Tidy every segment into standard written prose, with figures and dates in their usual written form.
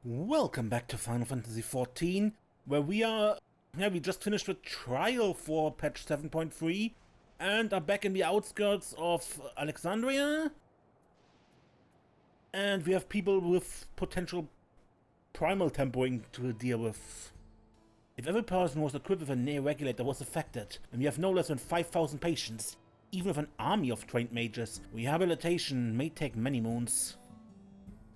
Welcome back to Final Fantasy XIV, where we just finished the trial for patch 7.3 and are back in the outskirts of Alexandria. And we have people with potential primal tempering to deal with. If every person who was equipped with a Neo-Regulator was affected, and we have no less than 5,000 patients, even with an army of trained mages, rehabilitation may take many moons.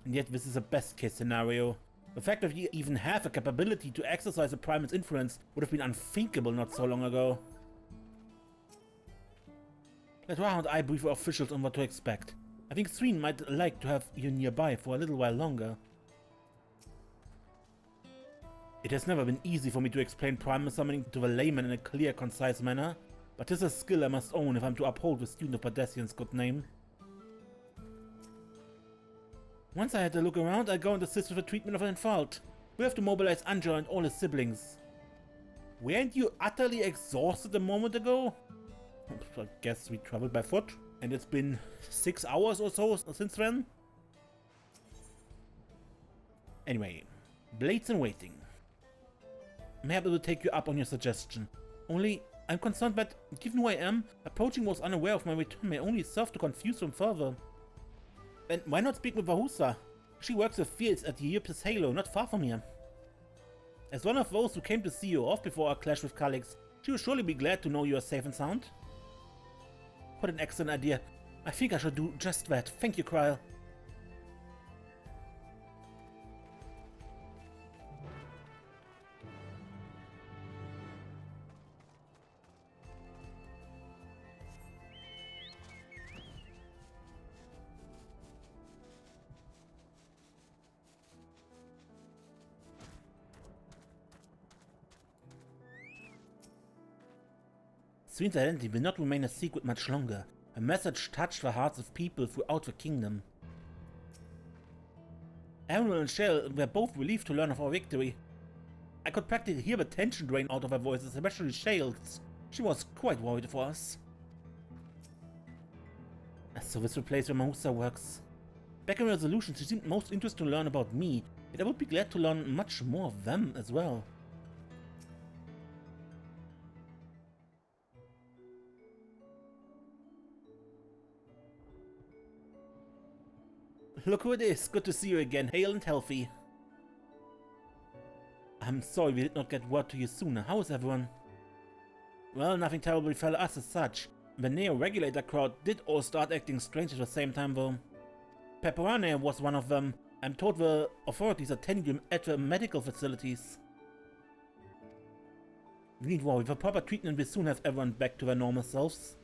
And yet this is a best-case scenario. The fact that we even have a capability to exercise a primal's influence would have been unthinkable not so long ago. Let Raha and I brief our officials on what to expect. I think Sween might like to have you nearby for a little while longer. It has never been easy for me to explain primal summoning to the layman in a clear, concise manner, but this is a skill I must own if I'm to uphold the student of Pardesian's good name. Once I had a look around, I go and assist with the treatment of an infalt. We have to mobilize Anja and all his siblings. Weren't you utterly exhausted a moment ago? I guess we traveled by foot, and it's been 6 hours or so since then. Anyway, blades in waiting. I'm happy to take you up on your suggestion. Only, I'm concerned that, given who I am, approaching those unaware of my return may only serve to confuse them further. Then why not speak with Vahusa? She works the fields at Ep.66 Halo, not far from here. As one of those who came to see you off before our clash with Calix, she will surely be glad to know you are safe and sound. What an excellent idea. I think I should do just that. Thank you, Kryl. Sween's identity will not remain a secret much longer. A message touched the hearts of people throughout the kingdom. Admiral and Shell were both relieved to learn of our victory. I could practically hear the tension drain out of their voices, especially Shale's. She was quite worried for us. So this replaces where Mahusa works. Back in Resolution, she seemed most interested to learn about me, yet I would be glad to learn much more of them as well. Look who it is, good to see you again, hale and healthy. I'm sorry we did not get word to you sooner, how is everyone? Well, nothing terrible befell us as such. The Neo-Regulator crowd did all start acting strange at the same time though. Pepperane was one of them. I'm told the authorities are tending him at the medical facilities. You need worry, with a proper treatment we'll soon have everyone back to their normal selves.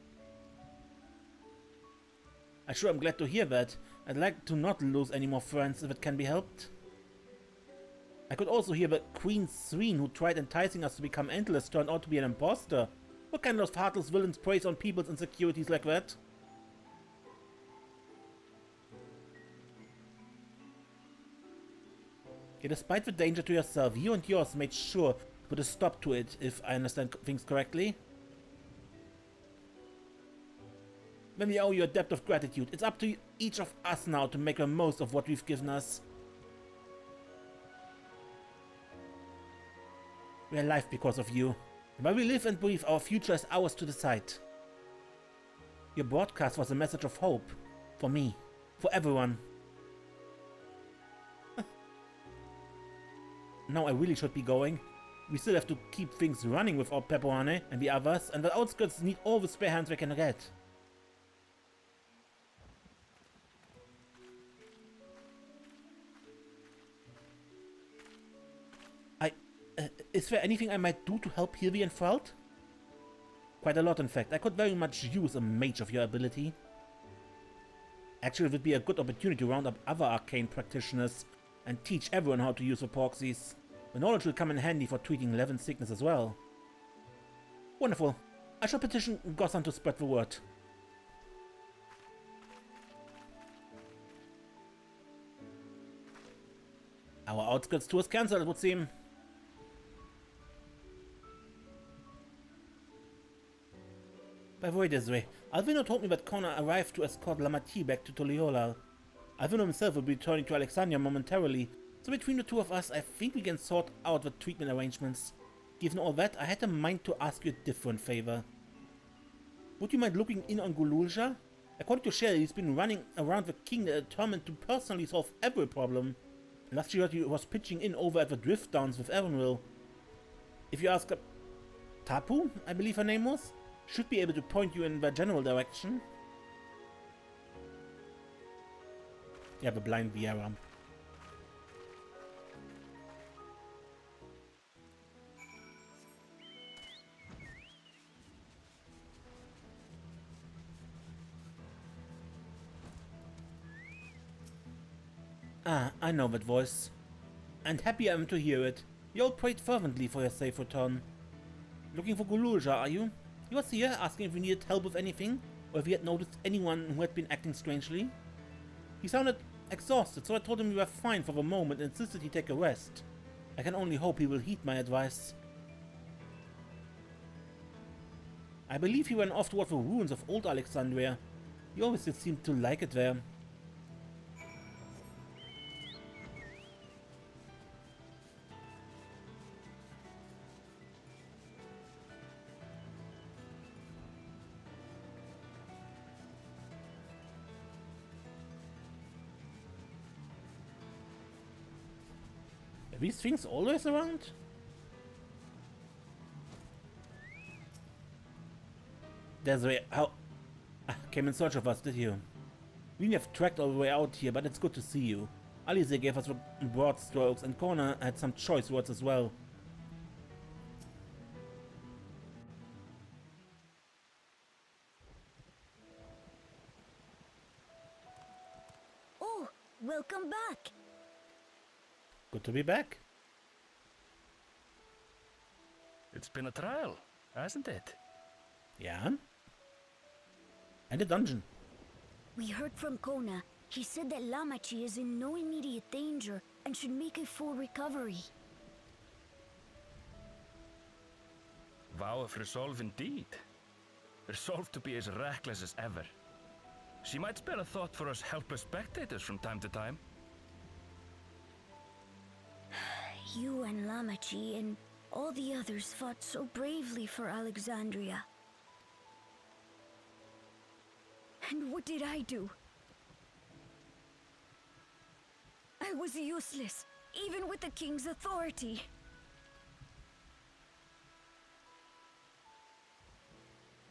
I sure am glad to hear that. I'd like to not lose any more friends if it can be helped. I could also hear that Queen Sween, who tried enticing us to become endless, turned out to be an imposter. What kind of heartless villains preys on people's insecurities like that? Yet despite the danger to yourself, you and yours made sure to put a stop to it, if I understand things correctly. Then we owe you a debt of gratitude. It's up to each of us now to make the most of what we've given us. We're alive because of you. And while we live and breathe, our future is ours to decide. Your broadcast was a message of hope. For me. For everyone. Now I really should be going. We still have to keep things running without Pepperane and the others, and the outskirts need all the spare hands we can get. Is there anything I might do to help heal the enthralled? Quite a lot, in fact. I could very much use a mage of your ability. Actually, it would be a good opportunity to round up other arcane practitioners and teach everyone how to use the proxies. The knowledge will come in handy for treating Levin sickness as well. Wonderful. I shall petition Gossan to spread the word. Our outskirts tour is cancelled, it would seem. By the way, this way, Alvino told me that Connor arrived to escort Lamati back to Toliolal. Alvino himself will be returning to Alexandria momentarily, So between the two of us, I think we can sort out the treatment arrangements. Given all that, I had a mind to ask you a different favor. Would you mind looking in on Gululja? According to Shell, he's been running around the king determined to personally solve every problem. Last year he was pitching in over at the Drift Downs with Evanville. If you ask Tapu, I believe her name was, should be able to point you in the general direction. Yeah, the blind Vieira. Ah, I know that voice. And happy I am to hear it. You all prayed fervently for your safe return. Looking for Gululja, are you? He was here, asking if we needed help with anything, or if he had noticed anyone who had been acting strangely. He sounded exhausted, so I told him we were fine for the moment and insisted he take a rest. I can only hope he will heed my advice. I believe he went off toward the ruins of Old Alexandria. He always did seem to like it there. Are these things always around? There's a way out. Came in search of us, did you? We have tracked all the way out here, but it's good to see you. Alize gave us broad strokes, and Kona had some choice words as well. Oh, welcome back. Good to be back. It's been a trial, hasn't it? Yeah. And a dungeon. We heard from Kona. He said that Lamachi is in no immediate danger and should make a full recovery. Vow of resolve indeed. Resolved to be as reckless as ever. She might spare a thought for us helpless spectators from time to time. You and Lamachi and all the others fought so bravely for Alexandria. And what did I do? I was useless, even with the king's authority.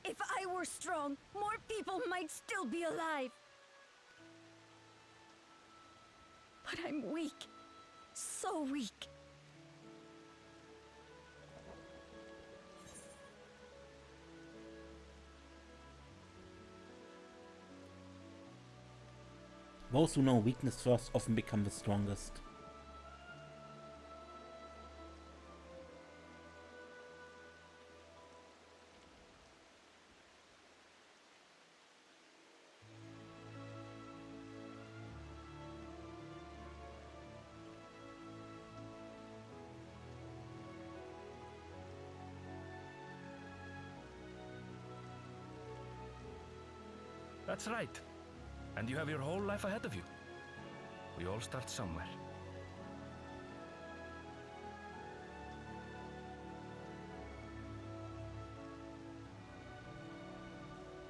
If I were strong, more people might still be alive. But I'm weak. So weak. Those who know weakness first often become the strongest. That's right. And you have your whole life ahead of you. We all start somewhere.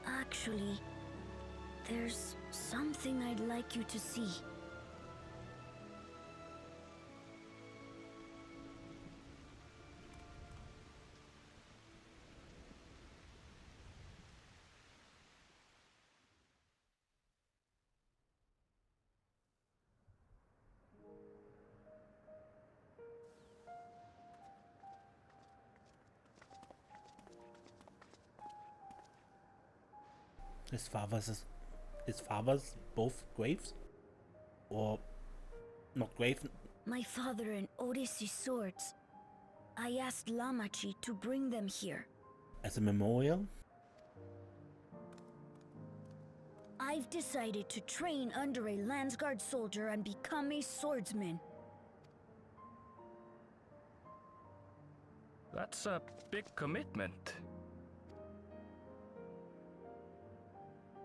Actually, there's something I'd like you to see. His father's both graves? Or not grave? My father and Odyssey's swords. I asked Lamachi to bring them here. As a memorial? I've decided to train under a Landsguard soldier and become a swordsman. That's a big commitment.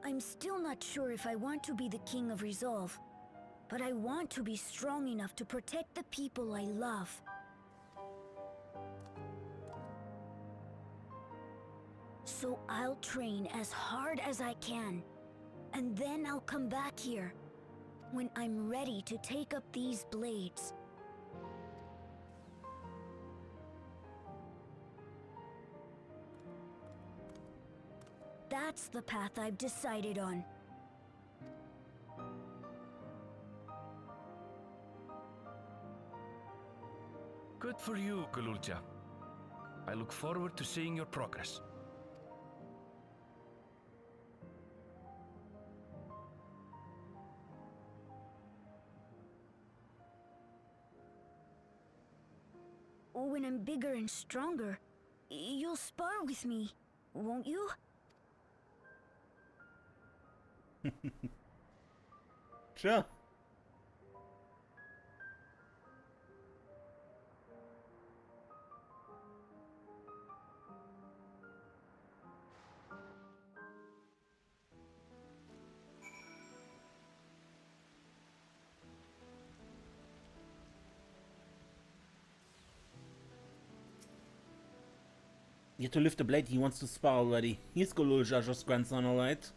I'm still not sure if I want to be the King of Resolve. but I want to be strong enough to protect the people I love. So I'll train as hard as I can, and then I'll come back here when I'm ready to take up these blades. That's the path I've decided on. Good for you, Galulja. I look forward to seeing your progress. When I'm bigger and stronger, you'll spar with me, won't you? Sure. You have to lift the blade, he wants to spar already. He's Galulja's grandson, alright.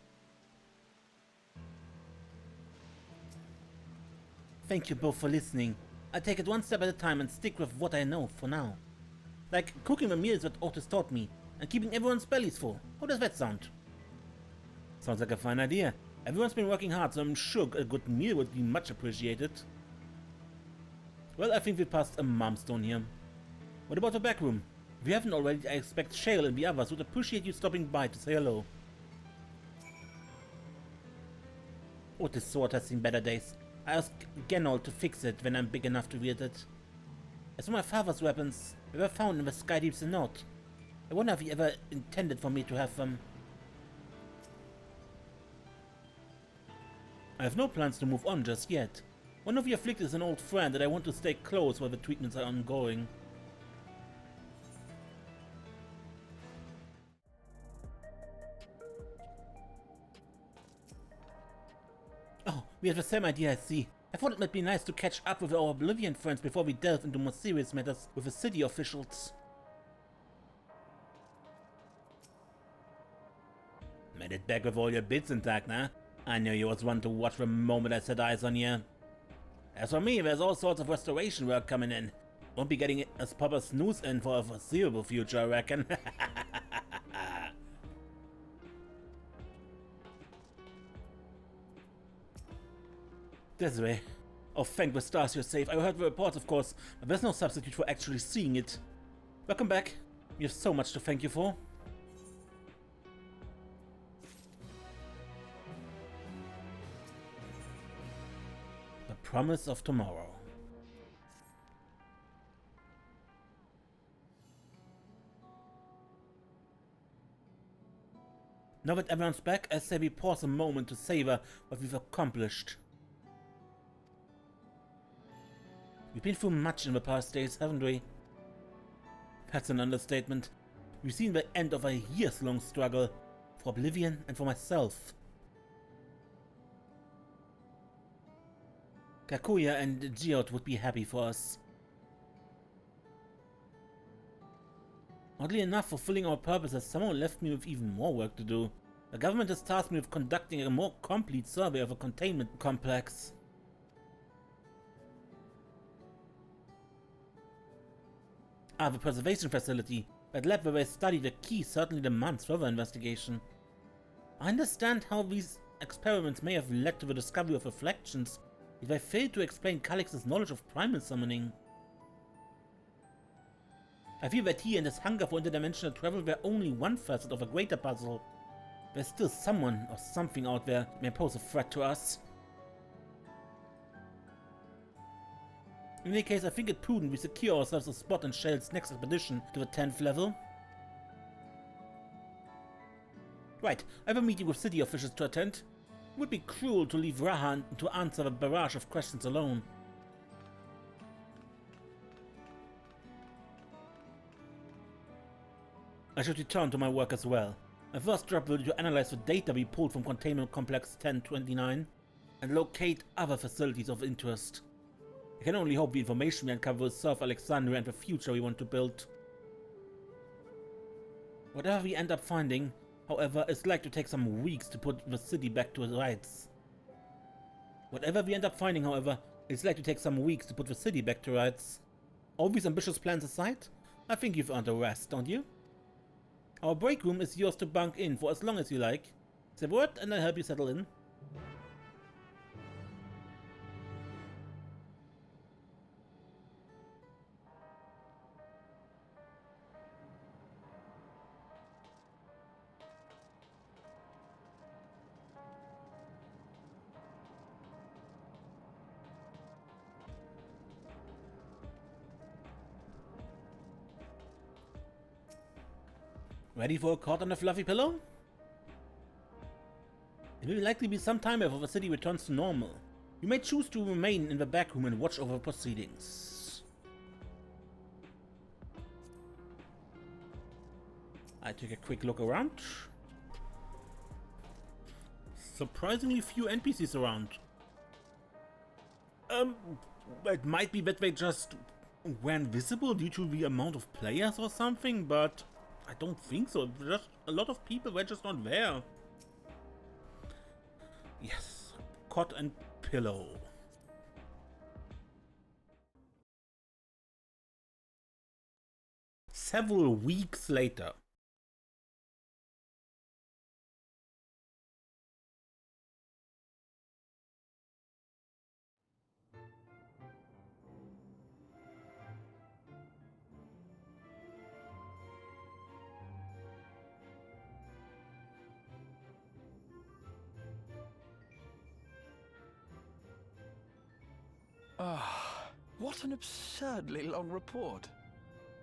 Thank you both for listening. I take it one step at a time and stick with what I know for now. Like cooking the meals that Otis taught me, and keeping everyone's bellies full. How does that sound? Sounds like a fine idea. Everyone's been working hard, so I'm sure a good meal would be much appreciated. Well, I think we passed a milestone here. What about the back room? If you haven't already, I expect Shale and the others would appreciate you stopping by to say hello. Otis' sword has seen better days. I asked Genold to fix it when I'm big enough to wield it. As for my father's weapons, they were found in the sky deeps in North. I wonder if he ever intended for me to have them. I have no plans to move on just yet. One of the afflicted is an old friend that I want to stay close while the treatments are ongoing. Oh, we have the same idea, I see. I thought it might be nice to catch up with our Oblivion friends before we delve into more serious matters with the city officials. Made it back with all your bits intact, huh? I knew you was one to watch the moment I set eyes on you. As for me, there's all sorts of restoration work coming in. Won't be getting as proper snooze in for a foreseeable future, I reckon. This way. Oh, thank the stars you're safe. I heard the reports, of course, but there's no substitute for actually seeing it. Welcome back. We have so much to thank you for. The promise of tomorrow. Now that everyone's back, I say we pause a moment to savor what we've accomplished. We've been through much in the past days, haven't we? That's an understatement. We've seen the end of a years-long struggle for Oblivion and for myself. Kakuya and Geode would be happy for us. Oddly enough, fulfilling our purpose has somehow left me with even more work to do. The government has tasked me with conducting a more complete survey of a containment complex. The preservation facility. That lab where I studied the key certainly demands further investigation. I understand how these experiments may have led to the discovery of reflections, if I failed to explain Calix's knowledge of primal summoning. I feel that he and his hunger for interdimensional travel were only one facet of a greater puzzle. There's still someone or something out there that may pose a threat to us. In any case, I think it prudent we secure ourselves a spot in Shell's next expedition to the 10th level. Right, I have a meeting with city officials to attend. It would be cruel to leave Rahan to answer the barrage of questions alone. I should return to my work as well. My first job will be to analyze the data we pulled from Containment Complex 1029. and locate other facilities of interest. I can only hope the information we uncover will serve Alexandria and the future we want to build. Whatever we end up finding, however, is likely to take some weeks to put the city back to its rights. Whatever we end up finding, however, it's likely to take some weeks to put the city back to rights. All these ambitious plans aside, I think you've earned a rest, don't you? Our break room is yours to bunk in for as long as you like. Say a word and I'll help you settle in. Ready for a cot on a fluffy pillow? It will likely be some time before the city returns to normal. You may choose to remain in the back room and watch over proceedings. I take a quick look around. Surprisingly few NPCs around. It might be that they just were invisible due to the amount of players or something, but I don't think so. Just a lot of people were just not there. Yes, cot and pillow. Several weeks later. Ah, what an absurdly long report.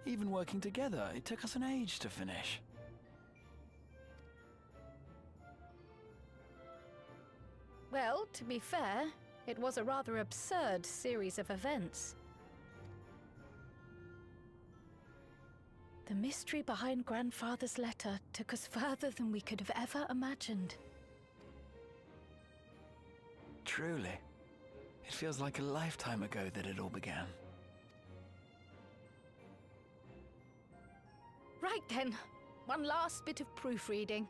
Even working together, it took us an age to finish. Well, to be fair, it was a rather absurd series of events. The mystery behind Grandfather's letter took us further than we could have ever imagined. Truly. It feels like a lifetime ago that it all began. Right then, one last bit of proofreading.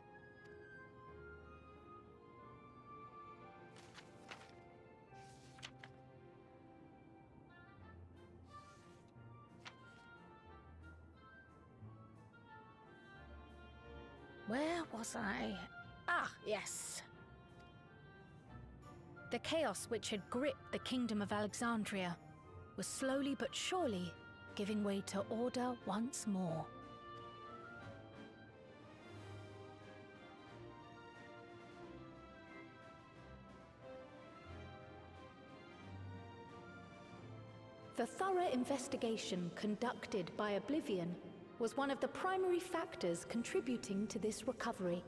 Where was I? Ah, yes. The chaos which had gripped the kingdom of Alexandria was slowly but surely giving way to order once more. The thorough investigation conducted by Oblivion was one of the primary factors contributing to this recovery.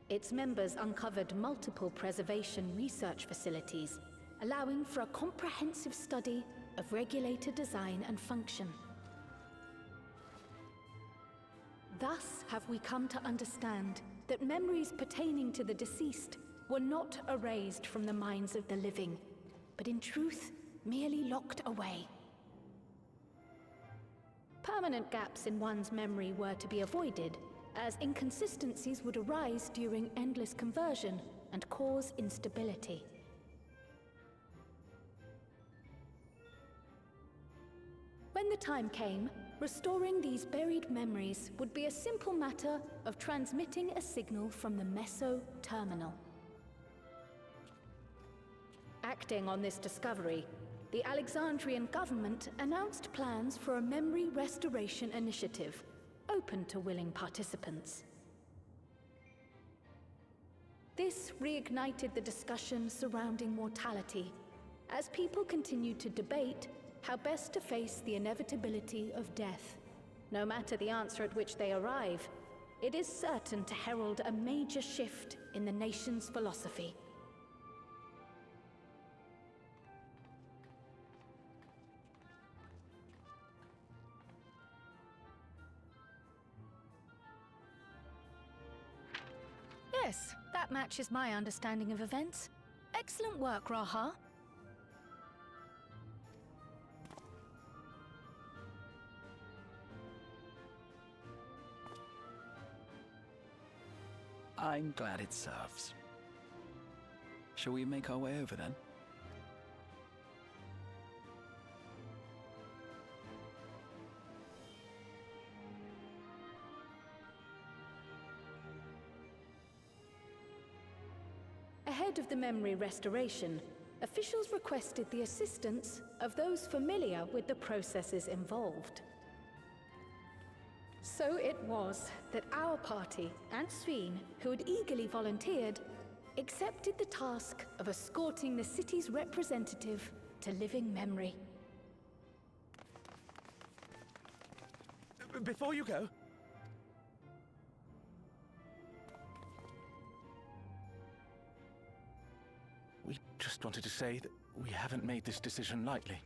Its members uncovered multiple preservation research facilities, allowing for a comprehensive study of regulator design and function. Thus have we come to understand that memories pertaining to the deceased were not erased from the minds of the living, but in truth, merely locked away. Permanent gaps in one's memory were to be avoided, as inconsistencies would arise during endless conversion and cause instability. When the time came, restoring these buried memories would be a simple matter of transmitting a signal from the Meso terminal. Acting on this discovery, the Alexandrian government announced plans for a memory restoration initiative, open to willing participants. This reignited the discussion surrounding mortality, as people continued to debate how best to face the inevitability of death. No matter the answer at which they arrive, it is certain to herald a major shift in the nation's philosophy. Yes, That matches my understanding of events. Excellent work, Raha. I'm glad it serves. Shall we make our way over then? Ahead of the memory restoration, officials requested the assistance of those familiar with the processes involved. So it was that our party and Sveen, who had eagerly volunteered, accepted the task of escorting the city's representative to living memory. Before you go, we just wanted to say that we haven't made this decision lightly.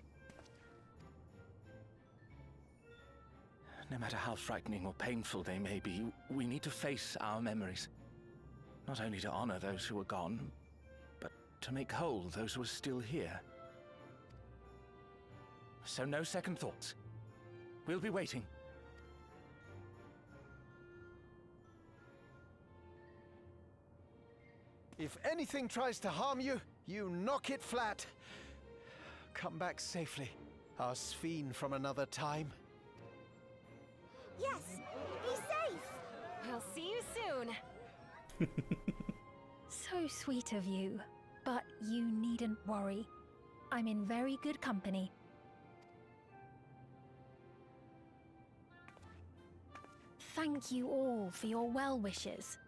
No matter how frightening or painful they may be, we need to face our memories. Not only to honor those who are gone, but to make whole those who are still here. So no second thoughts. We'll be waiting. If anything tries to harm you, you knock it flat. Come back safely, our Sveen from another time. Yes! Be safe! I'll see you soon! So sweet of you, but you needn't worry. I'm in very good company. Thank you all for your well wishes.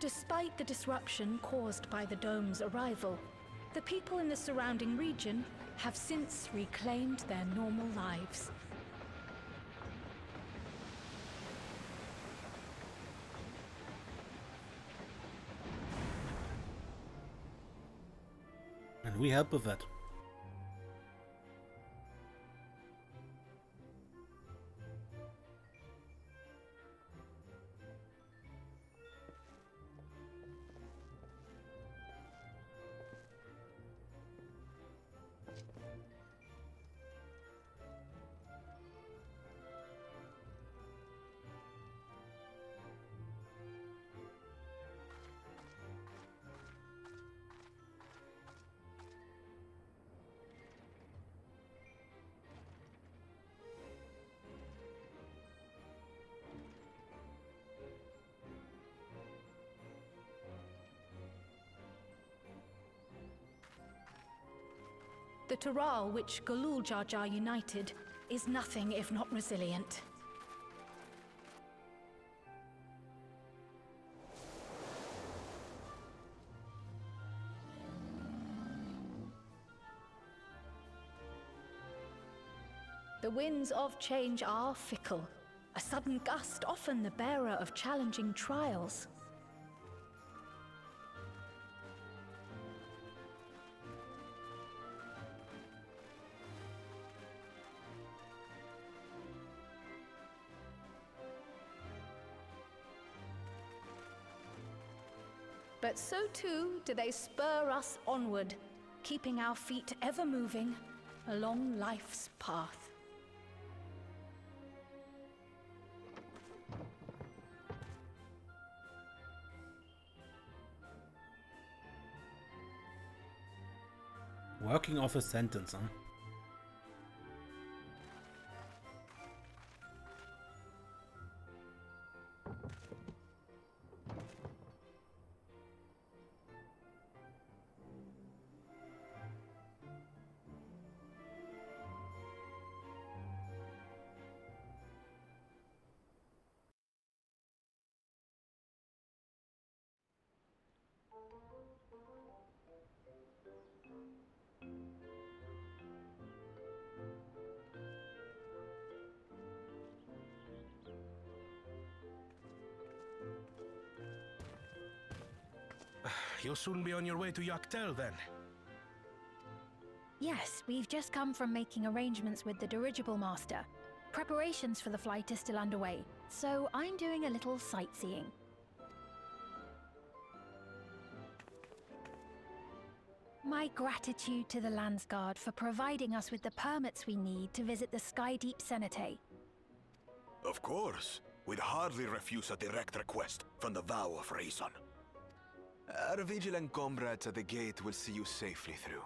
Despite the disruption caused by the dome's arrival, the people in the surrounding region have since reclaimed their normal lives. And we help with that. The Taral which Galul Jar Jar united is nothing if not resilient. The winds of change are fickle. A sudden gust often the bearer of challenging trials. But so too do they spur us onward, keeping our feet ever moving along life's path. Working off a sentence, huh? You'll soon be on your way to Yoctel, then? Yes, we've just come from making arrangements with the dirigible master. Preparations for the flight are still underway, so I'm doing a little sightseeing. My gratitude to the Landsguard for providing us with the permits we need to visit the Skydeep Cenotaph. Of course. We'd hardly refuse a direct request from the Vow of Reason. Our vigilant comrades at the gate will see you safely through.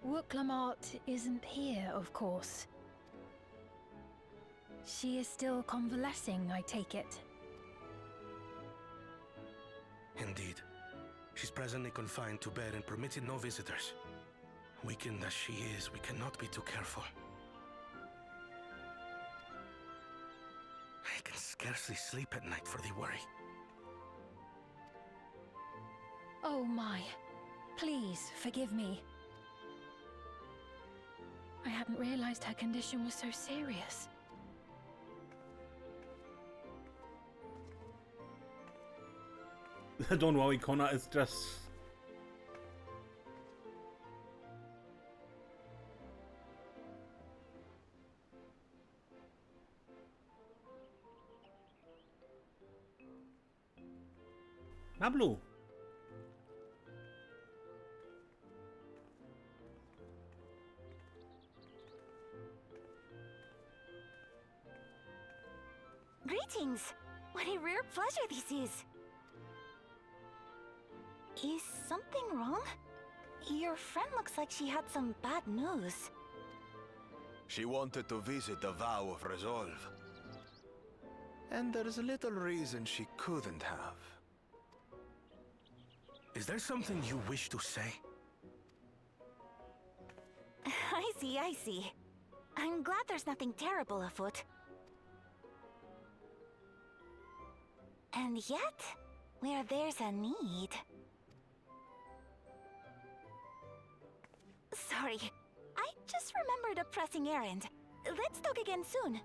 Wooklamart isn't here, of course. She is still convalescing, I take it. Indeed. She's presently confined to bed and permitted no visitors. Weakened as she is, we cannot be too careful. I can scarcely sleep at night for the worry. Oh my. Please, forgive me. I hadn't realized her condition was so serious. Don't worry, Connor, it's just... Nablu! Greetings! What a rare pleasure this is! Is something wrong? Your friend looks like she had some bad news. She wanted to visit the Vow of Resolve. And there's little reason she couldn't have. Is there something you wish to say? I see. I'm glad there's nothing terrible afoot. And yet, where there's a need... Sorry, I just remembered a pressing errand. Let's talk again soon.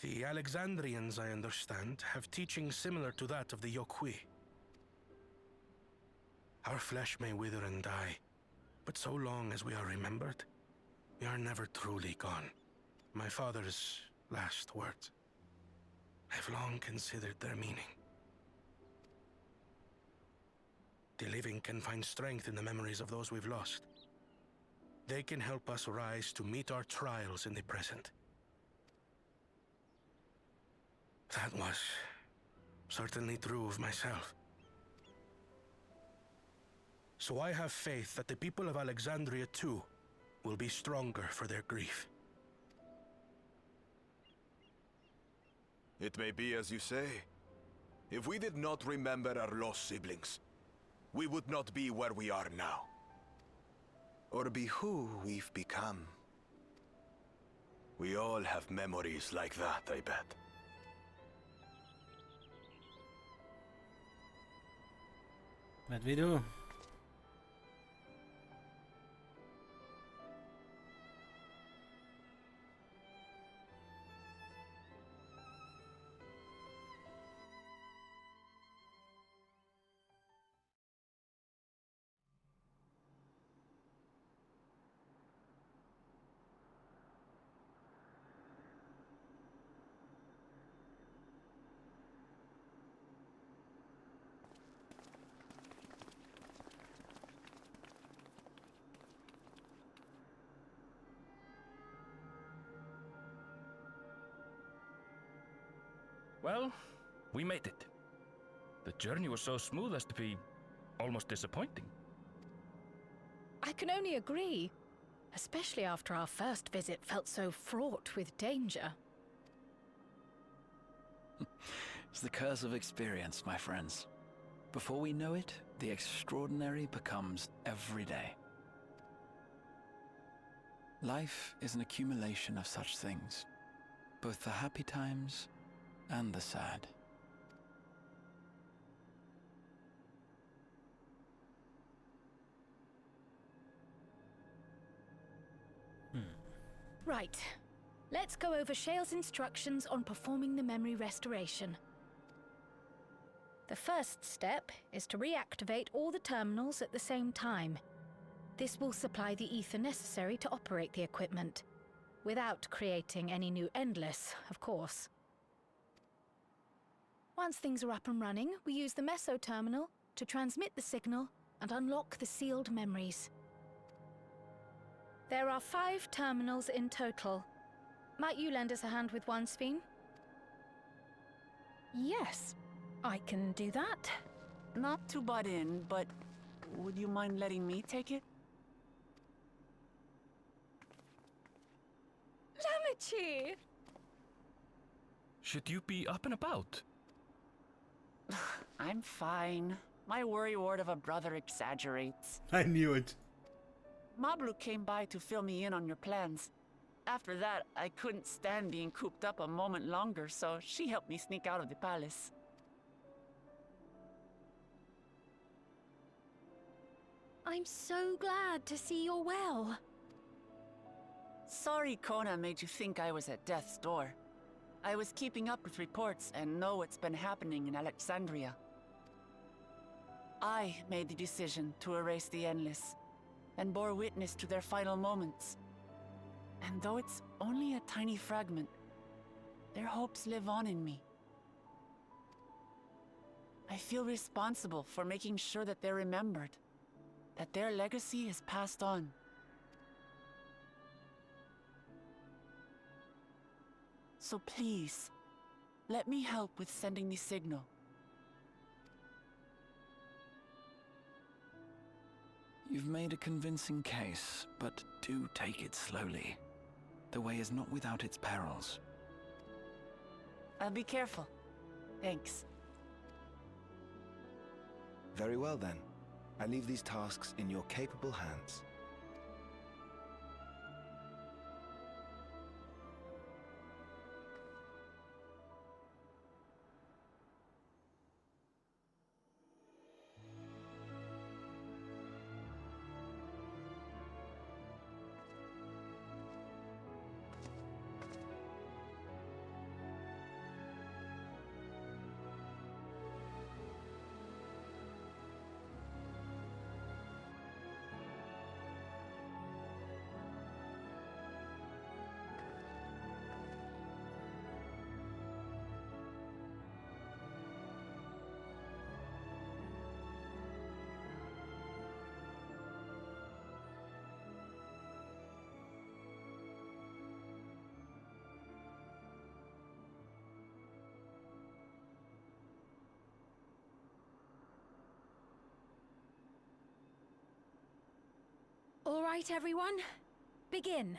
The Alexandrians, I understand, have teachings similar to that of the Yokwi. Our flesh may wither and die, but so long as we are remembered, we are never truly gone. My father's last words. I've long considered their meaning. The living can find strength in the memories of those we've lost. They can help us rise to meet our trials in the present. That was certainly true of myself. So I have faith that the people of Alexandria too will be stronger for their grief. It may be as you say. If we did not remember our lost siblings, we would not be where we are now. Or be who we've become. We all have memories like that, I bet. What we do? Well, we made it. The journey was so smooth as to be almost disappointing. I can only agree, especially after our first visit felt so fraught with danger. It's the curse of experience, my friends. Before we know it, the extraordinary becomes every day. Life is an accumulation of such things, both the happy times and the sad. Right. Let's go over Shale's instructions on performing the memory restoration. The first step is to reactivate all the terminals at the same time. This will supply the ether necessary to operate the equipment, without creating any new Endless, of course. Once things are up and running, we use the Meso terminal to transmit the signal and unlock the sealed memories. There are 5 terminals in total. Might you lend us a hand with one, Sphene? Yes, I can do that. Not to butt in, but would you mind letting me take it? Lamichi! Should you be up and about? I'm fine. My worrywart of a brother exaggerates. I knew it. Mablu came by to fill me in on your plans. After that, I couldn't stand being cooped up a moment longer, so she helped me sneak out of the palace. I'm so glad to see you're well. Sorry Kona made you think I was at death's door. I was keeping up with reports and know what's been happening in Alexandria. I made the decision to erase the Endless, and bore witness to their final moments. And though it's only a tiny fragment, their hopes live on in me. I feel responsible for making sure that they're remembered, that their legacy is passed on. So please, let me help with sending the signal. You've made a convincing case, but do take it slowly. The way is not without its perils. I'll be careful. Thanks. Very well then. I leave these tasks in your capable hands. All right, everyone. Begin.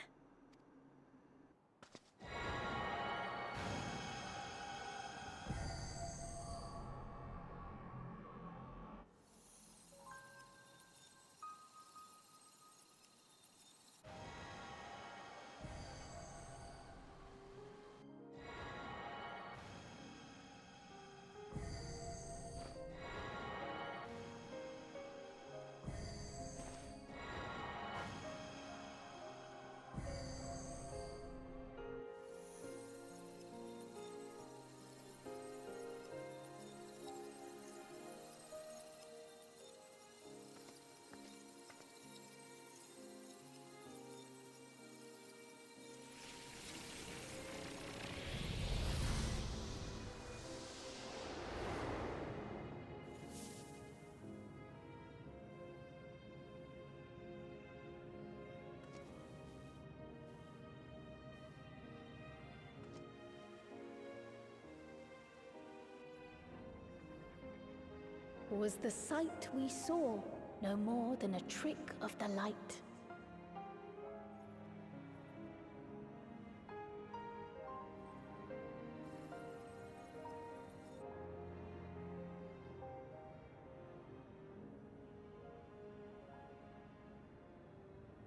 Was the sight we saw no more than a trick of the light?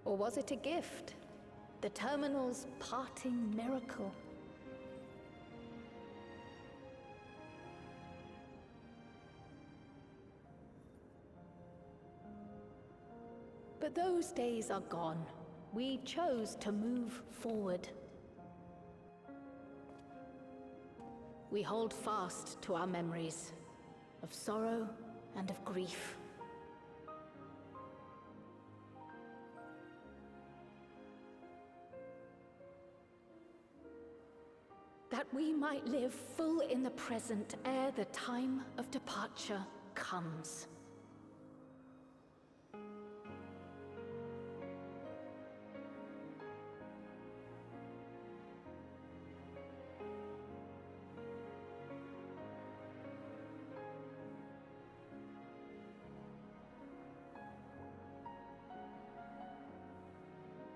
Or was it a gift? The terminal's parting miracle. But those days are gone. We chose to move forward. We hold fast to our memories of sorrow and of grief. That we might live full in the present ere the time of departure comes.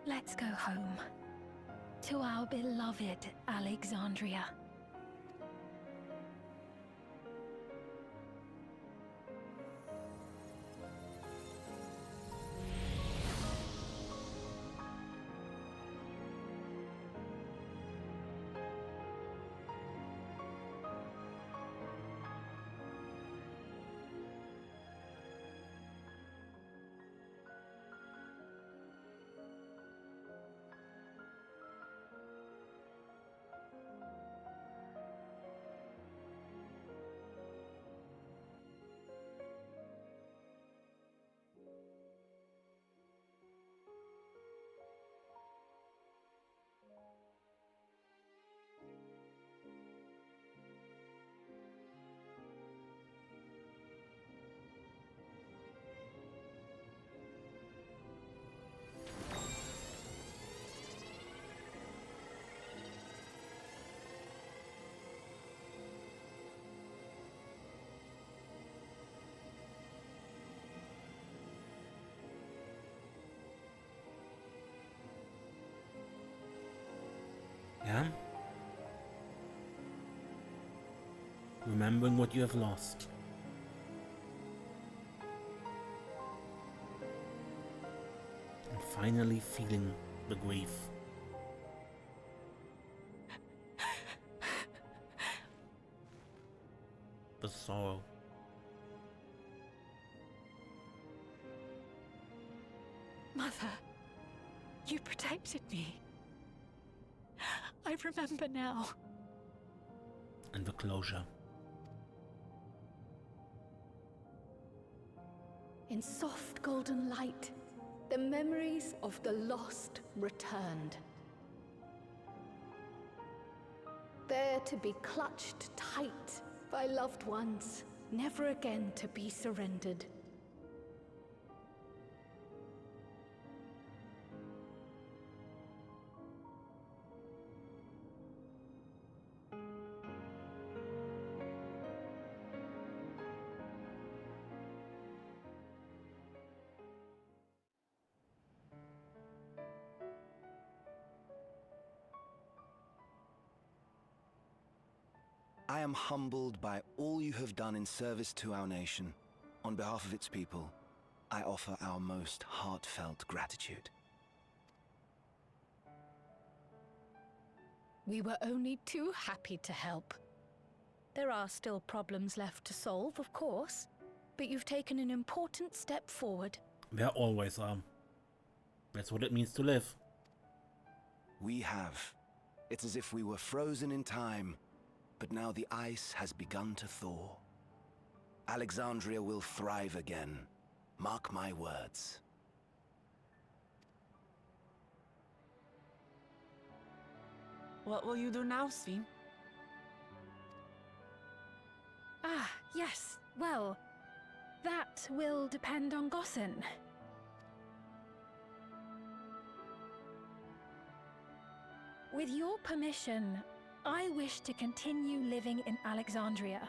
Let's go home. To our beloved Alexandria. Yeah? Remembering what you have lost. And finally feeling the grief. The sorrow. Mother, you protected me. I remember now. And the closure. In soft golden light, the memories of the lost returned. There to be clutched tight by loved ones, never again to be surrendered. I am humbled by all you have done in service to our nation. On behalf of its people, I offer our most heartfelt gratitude. We were only too happy to help. There are still problems left to solve, of course, but you've taken an important step forward. There always are. That's what it means to live. We have. It's as if we were frozen in time, but now the ice has begun to thaw. Alexandria will thrive again. Mark my words. What will you do now, Sven? Ah, yes. Well, that will depend on Gossen. With your permission, I wish to continue living in Alexandria.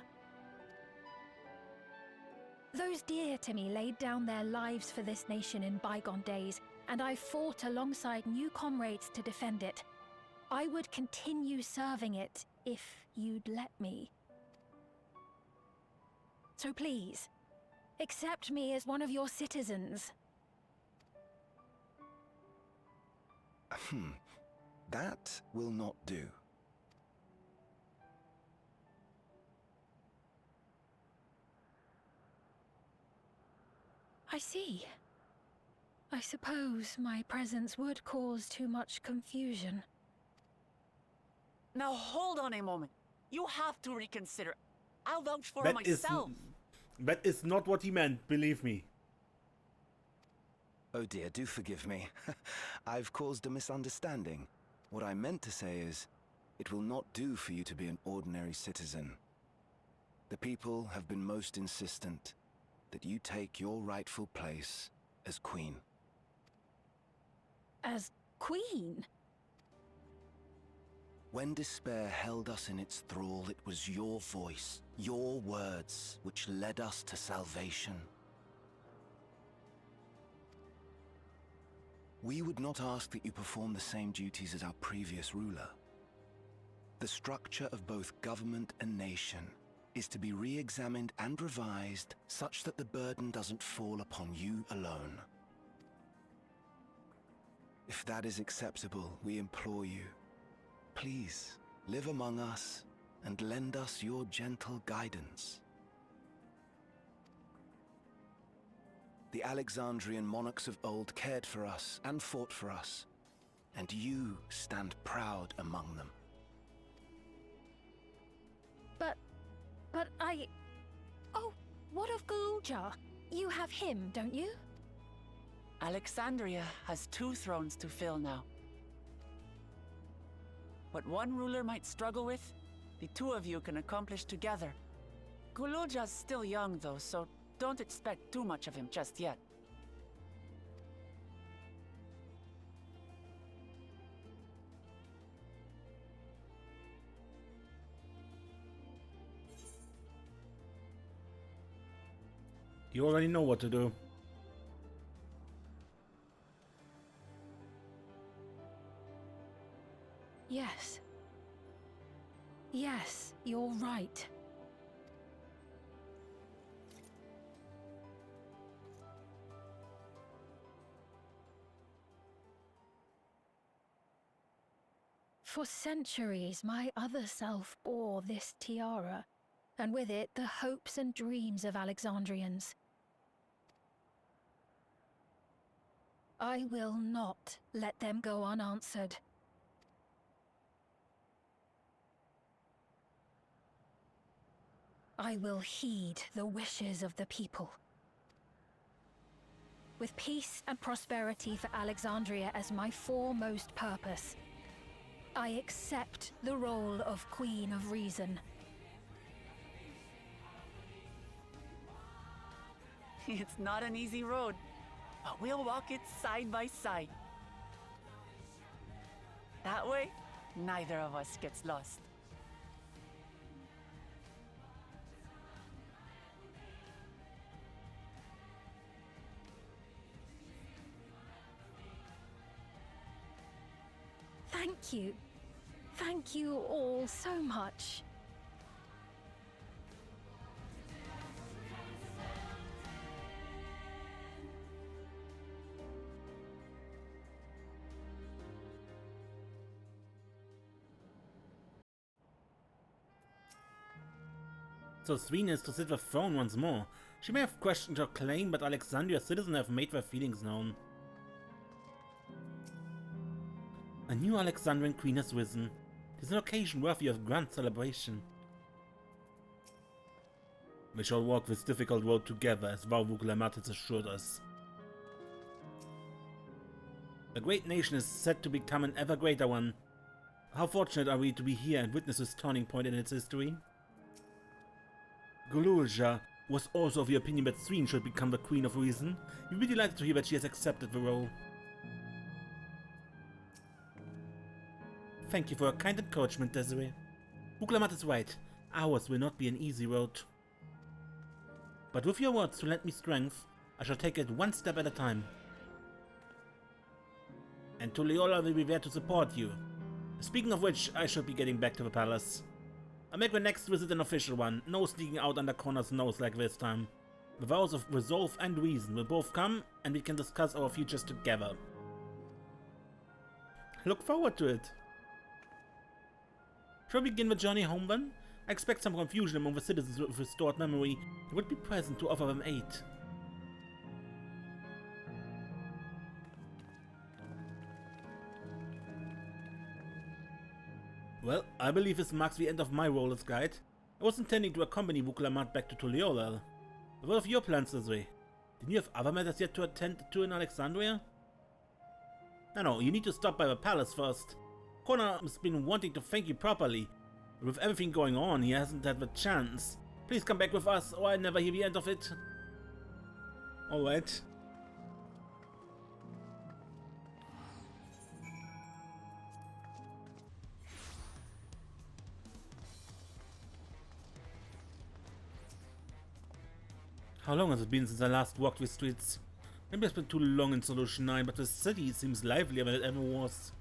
Those dear to me laid down their lives for this nation in bygone days, and I fought alongside new comrades to defend it. I would continue serving it if you'd let me. So please, accept me as one of your citizens. That will not do. I see. I suppose my presence would cause too much confusion. Now hold on a moment. You have to reconsider. I'll vouch for myself. That is not what he meant, believe me. Oh dear, do forgive me. I've caused a misunderstanding. What I meant to say is, it will not do for you to be an ordinary citizen. The people have been most insistent that you take your rightful place as queen. As queen? When despair held us in its thrall, it was your voice, your words, which led us to salvation. We would not ask that you perform the same duties as our previous ruler. The structure of both government and nation is to be re-examined and revised such that the burden doesn't fall upon you alone. If that is acceptable, we implore you, please live among us and lend us your gentle guidance. The Alexandrian monarchs of old cared for us and fought for us, and you stand proud among them. But I... Oh, what of Galuja? You have him, don't you? Alexandria has 2 thrones to fill now. What one ruler might struggle with, the 2 of you can accomplish together. Galuja's still young though, so don't expect too much of him just yet. You already know what to do. Yes. Yes, you're right. For centuries, my other self bore this tiara, and with it the hopes and dreams of Alexandrians. I will not let them go unanswered. I will heed the wishes of the people. With peace and prosperity for Alexandria as my foremost purpose, I accept the role of Queen of Reason. It's not an easy road, but we'll walk it side by side. That way, neither of us gets lost. Thank you. Thank you all so much. So Sween is to sit the throne once more. She may have questioned her claim, but Alexandria's citizens have made their feelings known. A new Alexandrian queen has risen. It is an occasion worthy of grand celebration. We shall walk this difficult road together, as Vuklemat assured us. The great nation is set to become an ever greater one. How fortunate are we to be here and witness this turning point in its history? Galuja was also of the opinion that Sween should become the Queen of Reason. You'd be delighted to hear that she has accepted the role. Thank you for your kind encouragement, Desiree. Vuklemat is right. Ours will not be an easy road. But with your words to lend me strength, I shall take it one step at a time. And Tuliola will be there to support you. Speaking of which, I should be getting back to the palace. I'll make my next visit an official one, no sneaking out under Connor's nose like this time. The vows of resolve and reason will both come, and we can discuss our futures together. Look forward to it. Shall we begin the journey home then? I expect some confusion among the citizens with restored memory. I would be present to offer them aid. Well, I believe this marks the end of my role as guide. I was intending to accompany Vuklamat back to Tuliolal. What of your plans this way? Didn't you have other matters yet to attend to in Alexandria? No, you need to stop by the palace first. Connor has been wanting to thank you properly. But with everything going on, he hasn't had the chance. Please come back with us, or I never hear the end of it. Alright. How long has it been since I last walked the streets? Maybe it's been too long in Solution 9, but the city seems livelier than it ever was.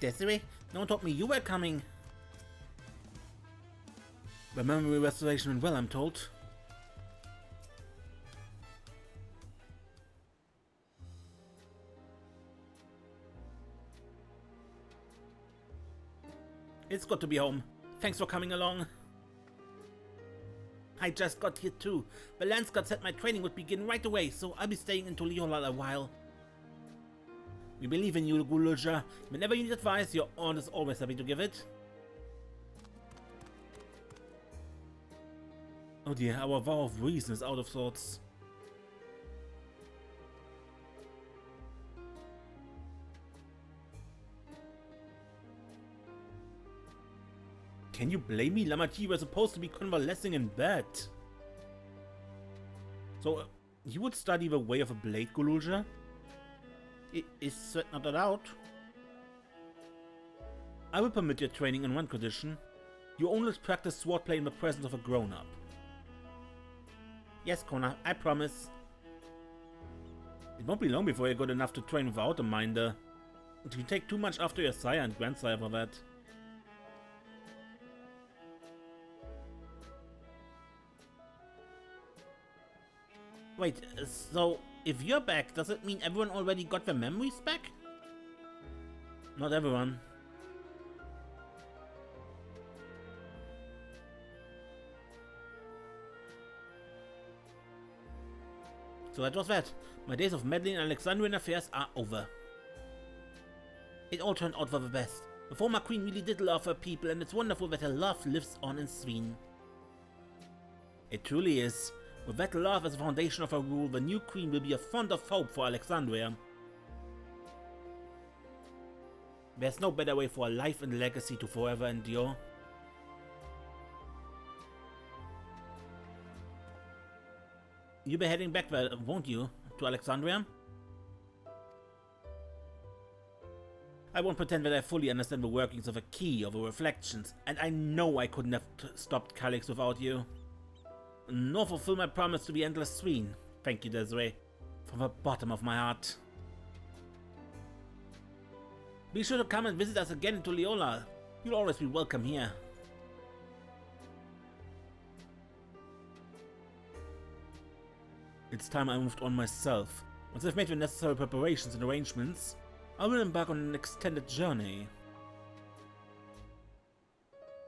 Desiree, no one told me you were coming. The memory restoration went well, I'm told. It's good to be home. Thanks for coming along. I just got here too. The Lance God said my training would begin right away, so I'll be staying in Tuliolal a while. We believe in you, Guluja. Whenever you need advice, your aunt is always happy to give it. Oh dear, our vow of reason is out of sorts. Can you blame me? Lamati was supposed to be convalescing in bed. So, you would study the way of a blade, Gululja? Is that not allowed? I will permit your training on one condition. You only practice swordplay in the presence of a grown-up. Yes, Kona, I promise. It won't be long before you're good enough to train without a minder. You take too much after your sire and grandsire for that. Wait, so if you're back, does it mean everyone already got their memories back? Not everyone. So that was that. My days of meddling in Alexandrian affairs are over. It all turned out for the best. The former queen really did love her people, and it's wonderful that her love lives on in Sveen. It truly is. With that love as the foundation of her rule, the new queen will be a font of hope for Alexandria. There's no better way for a life and legacy to forever endure. You'll be heading back there, won't you? To Alexandria? I won't pretend that I fully understand the workings of a key or the reflections, and I know I couldn't have stopped Calyx without you. Nor fulfill my promise to be endless Sveen. Thank you, Desiree, from the bottom of my heart. Be sure to come and visit us again in Tuliolal. You'll always be welcome here. It's time I moved on myself. Once I've made the necessary preparations and arrangements, I will embark on an extended journey.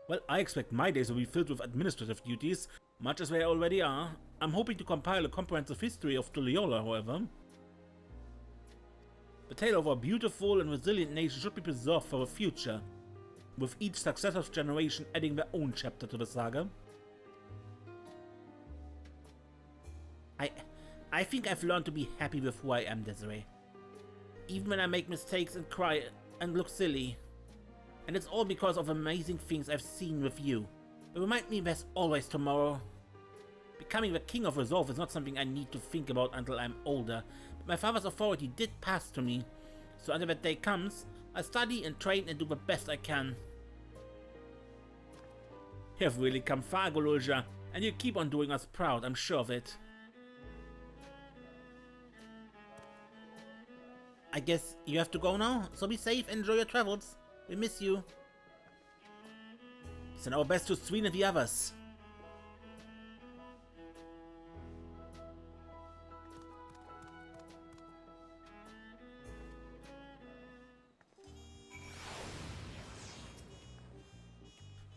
Well, I expect my days will be filled with administrative duties, much as they already are. I'm hoping to compile a comprehensive history of Tuliolal, however. The tale of our beautiful and resilient nation should be preserved for the future, with each successive generation adding their own chapter to the saga. I think I've learned to be happy with who I am, Desiree. Even when I make mistakes and cry and look silly. And it's all because of amazing things I've seen with you. They remind me there's always tomorrow. Becoming the King of Resolve is not something I need to think about until I'm older, but my father's authority did pass to me, so until that day comes, I study and train and do the best I can. You've really come far, Goloja, and you keep on doing us proud, I'm sure of it. I guess you have to go now, so be safe and enjoy your travels. We miss you. Send our best to Sveen and the others.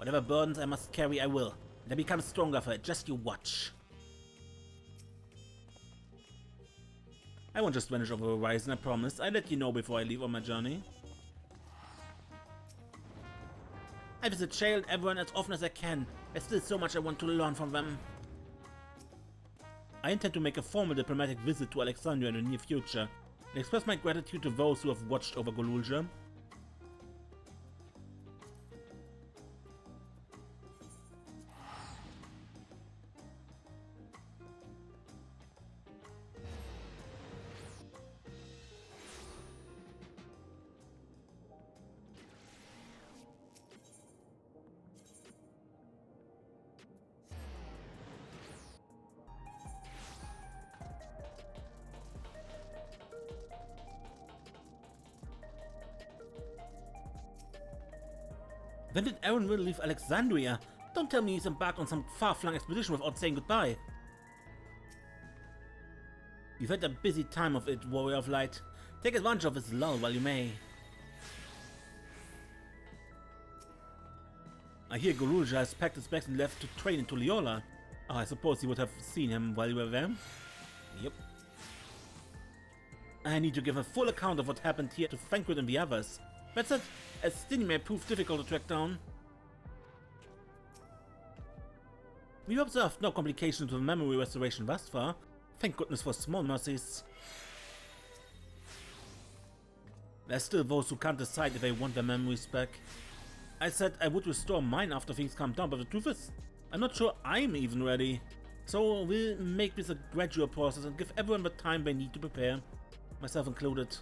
Whatever burdens I must carry, I will. And I become stronger for it, just you watch. I won't just vanish over the horizon, I promise. I'll let you know before I leave on my journey. I visit Shale and everyone as often as I can. There's still so much I want to learn from them. I intend to make a formal diplomatic visit to Alexandria in the near future and express my gratitude to those who have watched over Golulja. When did Aaron really leave Alexandria? Don't tell me he's embarked on some far-flung expedition without saying goodbye. You've had a busy time of it, Warrior of Light. Take advantage of this lull while you may. I hear Golulja has packed his bags and left to train into Leola. Oh, I suppose you would have seen him while you were there. Yep. I need to give a full account of what happened here to Thancred and the others. But that, as Stinny may prove difficult to track down. We observed no complications with memory restoration thus far. Thank goodness for small mercies. There's still those who can't decide if they want their memories back. I said I would restore mine after things calm down, but the truth is, I'm not sure I'm even ready. So we'll make this a gradual process and give everyone the time they need to prepare, myself included.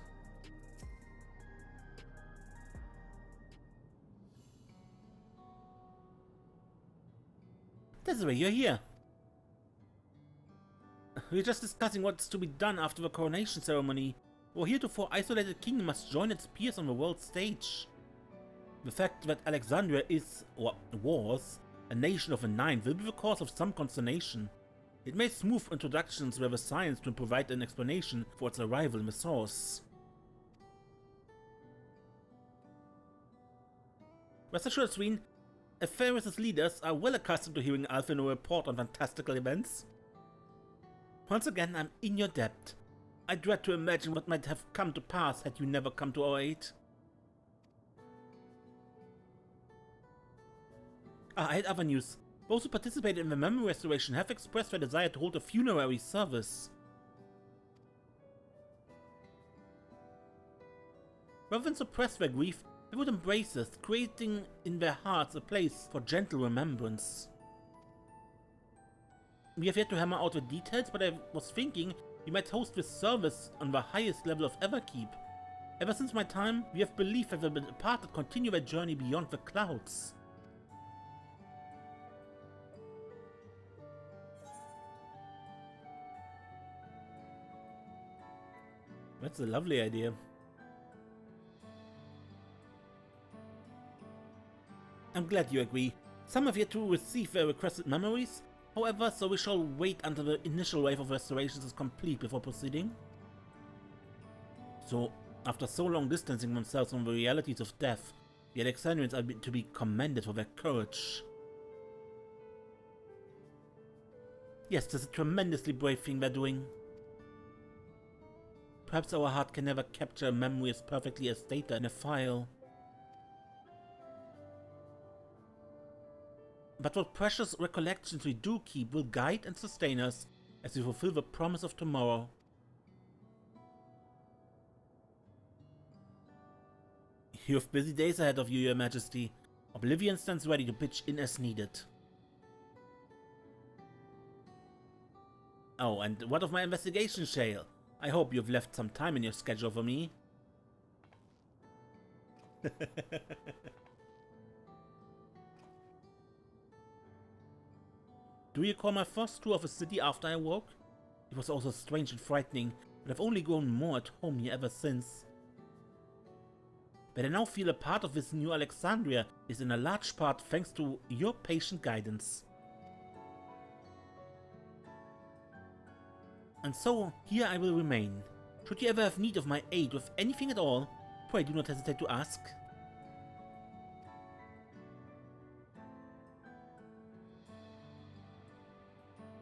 Desiree, you're here. We're just discussing what's to be done after the coronation ceremony. Our heretofore isolated kingdom must join its peers on the world stage. The fact that Alexandria is, or was, a nation of the Nine will be the cause of some consternation. It may smooth introductions where the science to provide an explanation for its arrival in the source. Rest assured, Sween, Aferis' leaders are well accustomed to hearing Alphino report on fantastical events. Once again, I'm in your debt. I dread to imagine what might have come to pass had you never come to our aid. I had other news. Those who participated in the memory restoration have expressed their desire to hold a funerary service. Rather than suppress their grief, they would embrace us, creating in their hearts a place for gentle remembrance. We have yet to hammer out the details, but I was thinking we might host this service on the highest level of Everkeep. Ever since my time, we have believed that the departed continue their journey beyond the clouds. That's a lovely idea. I'm glad you agree. Some have yet to receive their requested memories, however, so we shall wait until the initial wave of restorations is complete before proceeding. So, after so long distancing themselves from the realities of death, the Alexandrians are to be commended for their courage. Yes, this is a tremendously brave thing they're doing. Perhaps our heart can never capture a memory as perfectly as data in a file. But what precious recollections we do keep will guide and sustain us as we fulfill the promise of tomorrow. You have busy days ahead of you, Your Majesty. Oblivion stands ready to pitch in as needed. Oh, and what of my investigation, Shale? I hope you've left some time in your schedule for me. Do you recall my first tour of the city after I woke? It was also strange and frightening, but I've only grown more at home here ever since. But I now feel a part of this new Alexandria is in a large part thanks to your patient guidance. And so, here I will remain. Should you ever have need of my aid with anything at all, pray do not hesitate to ask.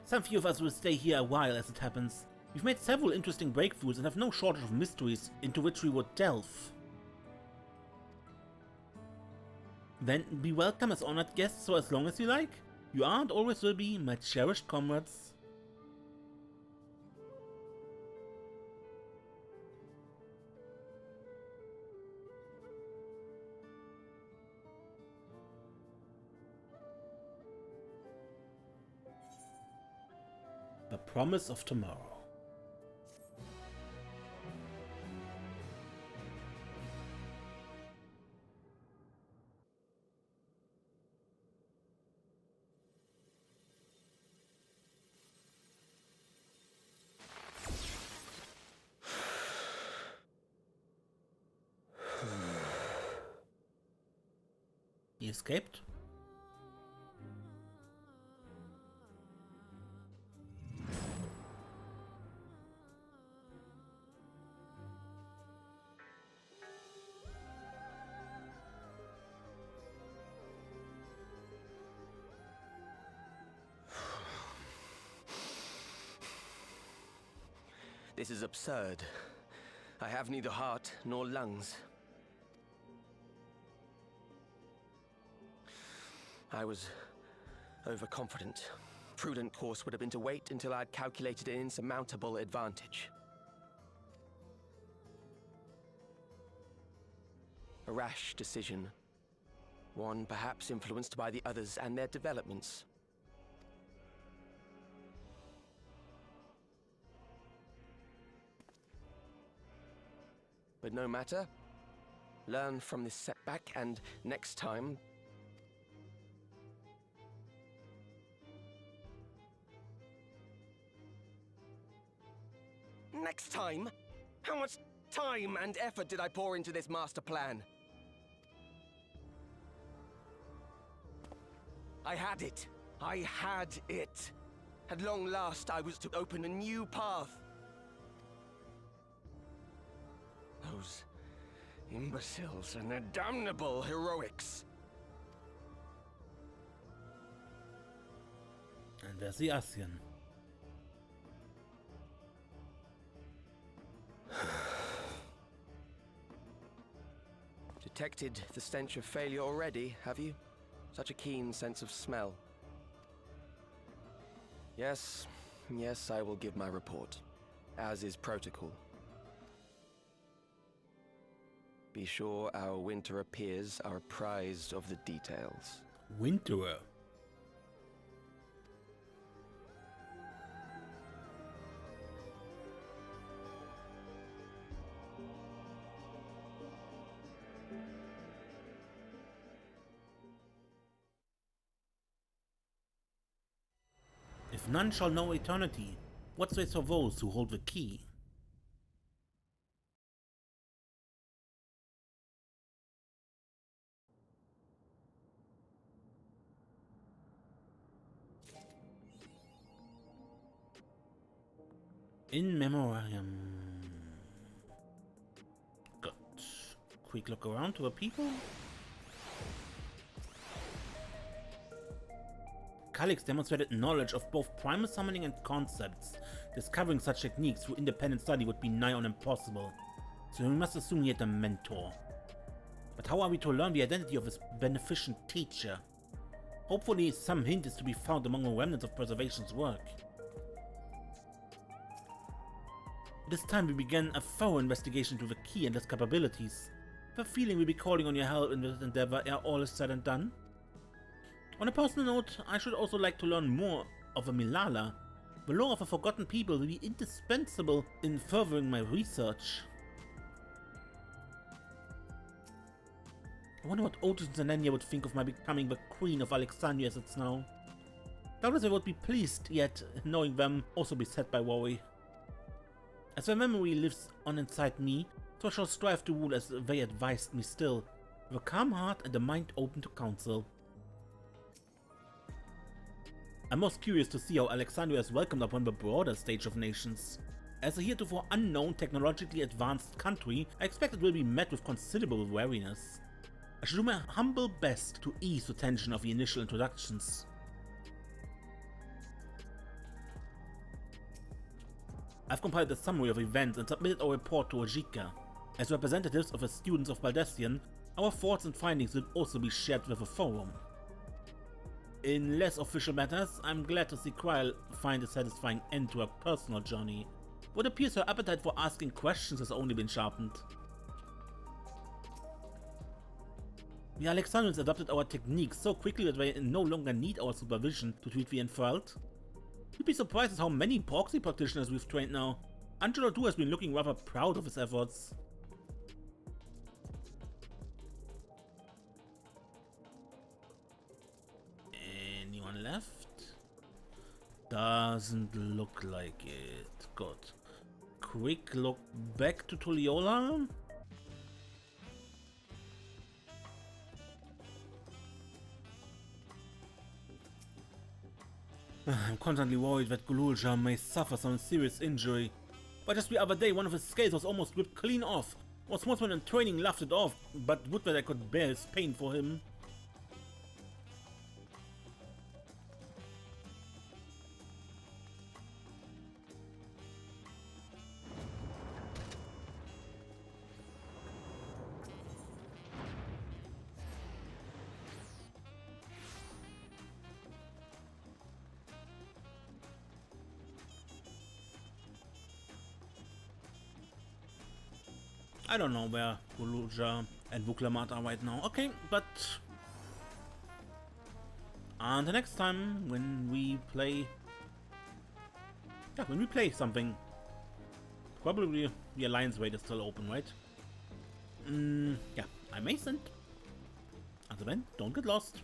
Some few of us will stay here a while as it happens. We've made several interesting breakthroughs and have no shortage of mysteries into which we would delve. Then be welcome as honored guests for as long as you like. You are and always will be my cherished comrades. The promise of tomorrow. He escaped? This is absurd. I have neither heart nor lungs. I was overconfident. Prudent course would have been to wait until I'd calculated an insurmountable advantage. A rash decision. One perhaps influenced by the others and their developments. But no matter. Learn from this setback, and next time... Next time? How much time and effort did I pour into this master plan? I had it. I had it. At long last, I was to open a new path. Those imbeciles and their damnable heroics. And there's the Asien. Detected the stench of failure already, have you? Such a keen sense of smell. Yes, I will give my report, as is protocol. Be sure our Winterer peers are apprised of the details. Winterer? If none shall know eternity, what's this for those who hold the key? In memoriam. Good. Quick look around to the people. Calix demonstrated knowledge of both primal summoning and concepts. Discovering such techniques through independent study would be nigh on impossible, so we must assume he had a mentor. But how are we to learn the identity of his beneficent teacher? Hopefully some hint is to be found among the remnants of Preservation's work. This time we began a thorough investigation into the key and its capabilities. The feeling we'll be calling on your help in this endeavor ere all is said and done. On a personal note, I should also like to learn more of the Milala. The lore of a forgotten people will be indispensable in furthering my research. I wonder what Otis and Zenenia would think of my becoming the Queen of Alexandria as it's now. Doubtless they would be pleased, yet knowing them also beset by worry. As their memory lives on inside me, so I shall strive to rule as they advised me still, with a calm heart and a mind open to counsel. I'm most curious to see how Alexandria is welcomed upon the broader stage of nations. As a heretofore unknown, technologically advanced country, I expect it will be met with considerable wariness. I should do my humble best to ease the tension of the initial introductions. I've compiled a summary of events and submitted our report to Ojika. As representatives of the students of Baldesion, our thoughts and findings will also be shared with the forum. In less official matters, I'm glad to see Quyle find a satisfying end to her personal journey. What appears her appetite for asking questions has only been sharpened. The Alexandrians adopted our techniques so quickly that they no longer need our supervision to treat the enthralled. You'd be surprised at how many proxy practitioners we've trained now. Angelo too has been looking rather proud of his efforts. Anyone left? Doesn't look like it. Good. Quick look back to Tulliola. I'm constantly worried that Gululja may suffer some serious injury. But just the other day, one of his scales was almost ripped clean off. Our sportsman in training laughed it off, but would that I could bear his pain for him. I don't know where Gululja and Vuklamat are right now. Okay, but until next time when we play, something. Probably the Alliance raid is still open, right? Yeah, I'm Mason. Until then, don't get lost.